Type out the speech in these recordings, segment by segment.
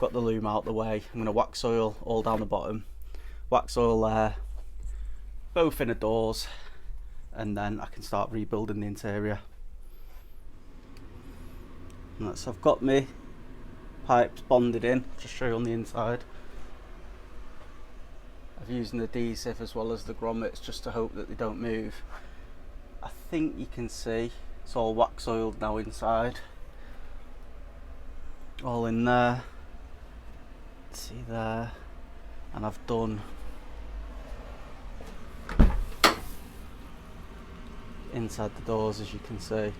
got the loom out the way, I'm going to wax oil all down the bottom, wax oil there, both inner doors, and then I can start rebuilding the interior. Right, so I've got my pipes bonded in, just show you on the inside. I've used an adhesive as well as the grommets just to hope that they don't move. I think you can see it's all wax oiled now inside. All in there. See there. And I've done inside the doors, as you can see.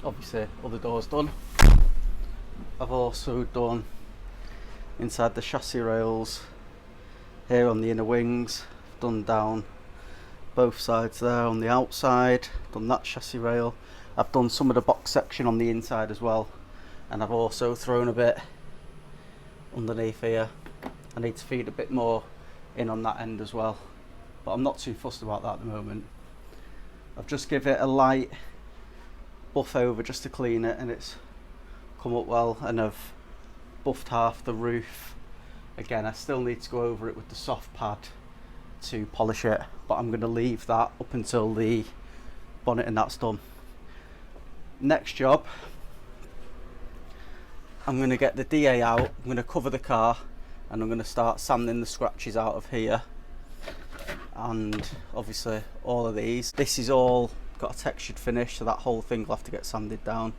Obviously all the doors done. I've also done inside the chassis rails here on the inner wings. I've done down both sides there on the outside, done that chassis rail. I've done some of the box section on the inside as well, and I've also thrown a bit underneath here. I need to feed a bit more in on that end as well, but I'm not too fussed about that at the moment. I've just given it a light buff over just to clean it, and it's come up well, and I've buffed half the roof. Again, I still need to go over it with the soft pad to polish it, but I'm going to leave that up until the bonnet and that's done. Next job, I'm going to get the DA out, I'm going to cover the car, and I'm going to start sanding the scratches out of here, and obviously all of these. This is all got a textured finish, so that whole thing will have to get sanded down.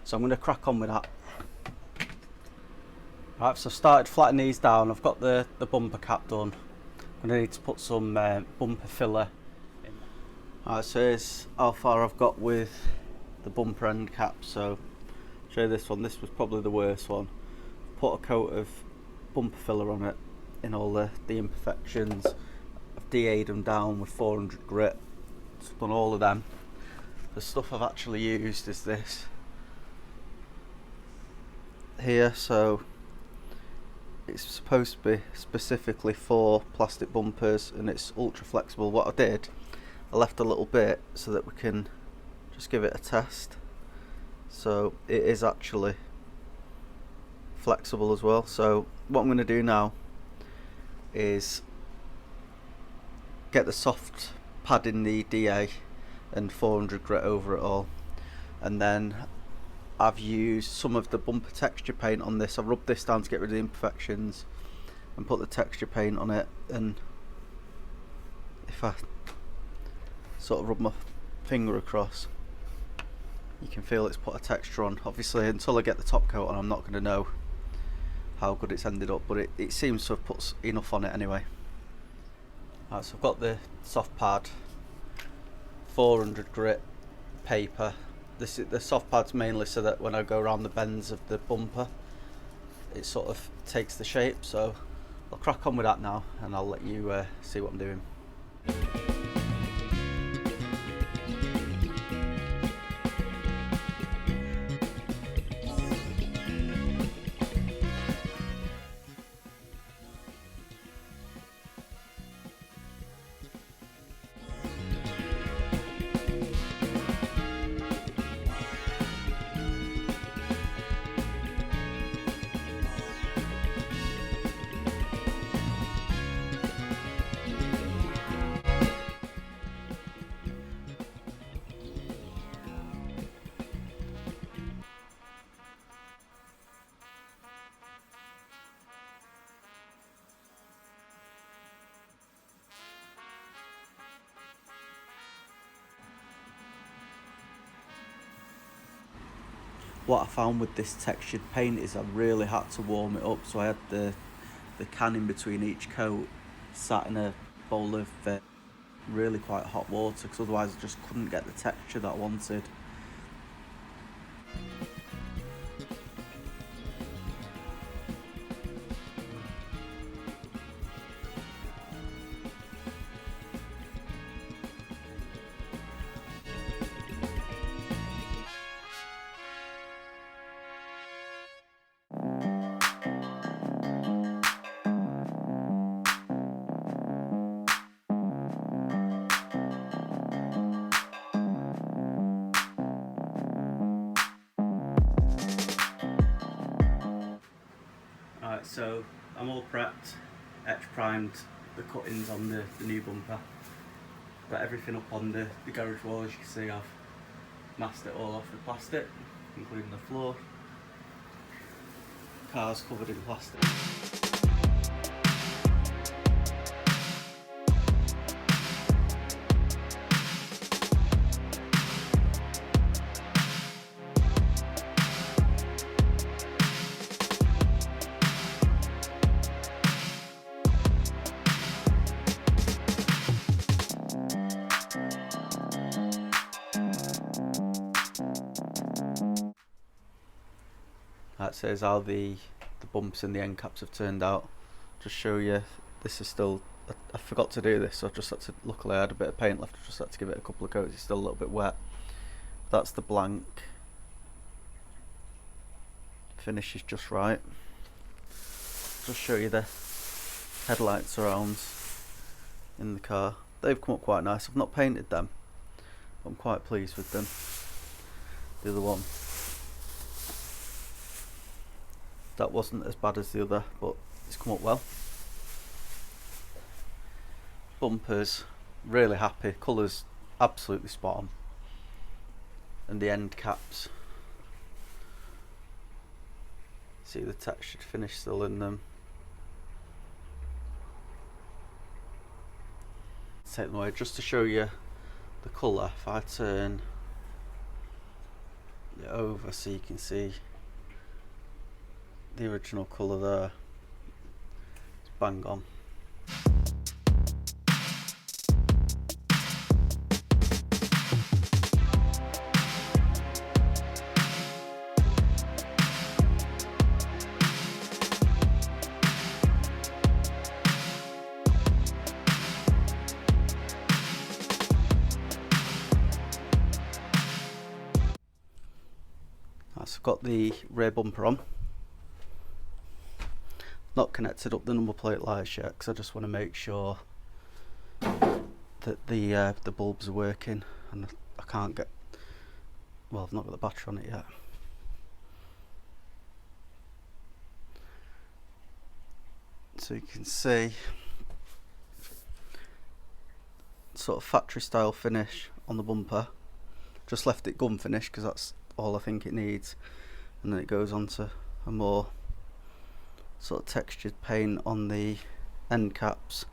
So I'm going to crack on with that. Right, so I've started flattening these down. I've got the bumper cap done. I'm going to need to put some bumper filler in. Alright, so here's how far I've got with the bumper end cap. So I'll show you this one. This was probably the worst one. Put a coat of bumper filler on it in all the imperfections. I've DA'd them down with 400 grit. So I've done all of them. The stuff I've actually used is this here. So it's supposed to be specifically for plastic bumpers, and it's ultra flexible. What I did, I left a little bit so that we can just give it a test. So it is actually flexible as well. So what I'm going to do now is get the soft pad in the DA and 400 grit over it all, and then I've used some of the bumper texture paint on this. I rubbed this down to get rid of the imperfections and put the texture paint on it, and if I sort of rub my finger across, you can feel it's put a texture on. Obviously until I get the top coat on, I'm not going to know how good it's ended up, but it seems to have put enough on it anyway. Right, so I've got the soft pad, 400 grit paper. This is the soft pad's mainly so that when I go around the bends of the bumper, it sort of takes the shape. So I'll crack on with that now, and I'll let you see what I'm doing. What I found with this textured paint is I really had to warm it up, so I had the can in between each coat sat in a bowl of really quite hot water, because otherwise I just couldn't get the texture that I wanted. Right, so I'm all prepped, etch primed the cuttings on the new bumper. Got everything up on the garage wall. As you can see, I've masked it all off with plastic, including the floor. Car's covered in plastic. That says how the bumps and the end caps have turned out. Just show you, this is still, I forgot to do this, so I just had to, luckily I had a bit of paint left, I just had to give it a couple of coats. It's still a little bit wet. That's the blank. Finish is just right. Just show you the headlight surrounds in the car. They've come up quite nice. I've not painted them, but I'm quite pleased with them. The other one, that wasn't as bad as the other, but it's come up well. Bumpers, really happy. Colours absolutely spot on. And the end caps, see the textured finish still in them. Take them away just to show you the colour. If I turn it over so you can see the original colour there, it's bang on. So I've got the rear bumper on. Not connected up the number plate lights yet because I just want to make sure that the bulbs are working, and I can't get, well, I've not got the battery on it yet. So you can see sort of factory style finish on the bumper. Just left it gun finish because that's all I think it needs, and then it goes on to a more sort of textured paint on the end caps.